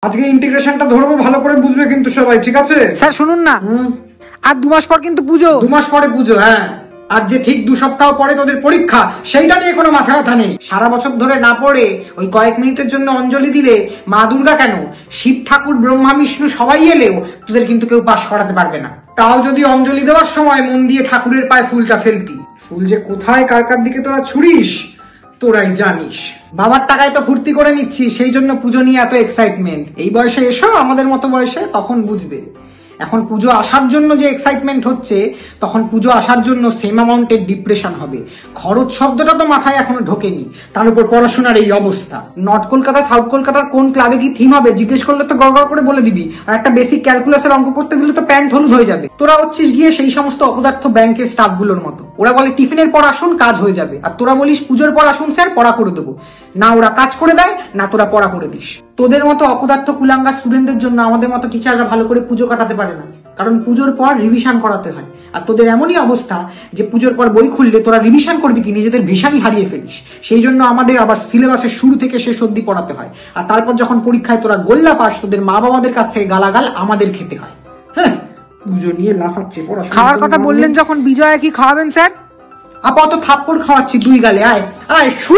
আজকে ইন্টিগ্রেশনটা ধরবো, ভালো করে বুঝবে কিন্তু সবাই, ঠিক আছে? স্যার শুনুন না, আর 2 মাস পর কিন্তু পুজো। 2 মাস পরে পুজো, হ্যাঁ। আর যে ঠিক 2 সপ্তাহ পরে তোদের পরীক্ষা, সেইটা নিয়ে কোনো মাথা ব্যথা নেই। সারা বছর ধরে না পড়ে ওই কয়েক মিনিটের জন্য অঞ্জলি দিলে মা দুর্গা কেন, শিব ঠাকুর, ব্রহ্মা বিষ্ণু সবাই এলেও তোদের কিন্তু কেউ পাশ করাতে পারবে না। তাও যদি অঞ্জলি দেওয়ার সময় মন দিয়ে ঠাকুরের পায়ে ফুলটা ফেলতি। ফুল যে কোথায় কার কার দিকে তোরা ছুড়িস তোরাই জানিস। বাবার টাকায় তো ফুর্তি করে নিচ্ছি, সেই জন্য পুজো নিয়ে এত এক্সাইটমেন্ট। এই বয়সে এসো, আমাদের মতো বয়সে, তখন বুঝবে। এখন পুজো আসার জন্য যে এক্সাইটমেন্ট হচ্ছে, তখন পুজো আসার জন্য সেম অ্যামাউন্টের ডিপ্রেশন হবে। খরচ শব্দটা তো মাথায় এখনো ঢোকেনি, তার উপর পড়াশোনার এই অবস্থা। নর্থ কলকাতা, সাউথ কলকাতার কোন ক্লাবে কি থিম হবে জিজ্ঞেস করলে তো গড়গড় করে বলে দিবি। আর একটা বেসিক ক্যালকুলাসের অঙ্ক করতে গেলে তো প্যান্ট হলুদ হয়ে যাবে। তোরা হচ্ছিস গিয়ে সেই সমস্ত অপদার্থ ব্যাংকের স্টাফ গুলোর মতো। ওরা বলে টিফিনের পর আসুন, কাজ হয়ে যাবে। আর তোরা বলিস পুজোর পর আসুন স্যার, পড়া করে দেবো। না ওরা কাজ করে দেয়, না তোরা পড়া করে দিস। তোদের মতো অপদার্থ কুলাঙ্গা স্টুডেন্টদের জন্য আমাদের মতো টিচাররা ভালো করে পুজো কাটাতে পারে না, কারণ পুজোর পর রিভিশন করাতে হয়। আর তোদের এমনই অবস্থা যে পুজোর পর বই খুললে তোরা রিভিশন করবি কি, নিজেদের ভিশনই হারিয়ে ফেলিস। সেই জন্য আমাদের আবার সিলেবাসের শুরু থেকে শেষ অবধি পড়াতে হয়। আর তারপর যখন পরীক্ষায় তোরা গোল্লা পাস, তোদের মা বাবাদের কাছ থেকে গালাগাল আমাদের খেতে হয়। হ্যাঁ, পুজো নিয়ে লাফাচ্ছে। খাওয়ার কথা বললেন যখন, বিজয়া কি খাওয়াবেন স্যার? আপাতত থাপ্পড় খাওয়াচ্ছি 2 গালে। আয় আয় শু।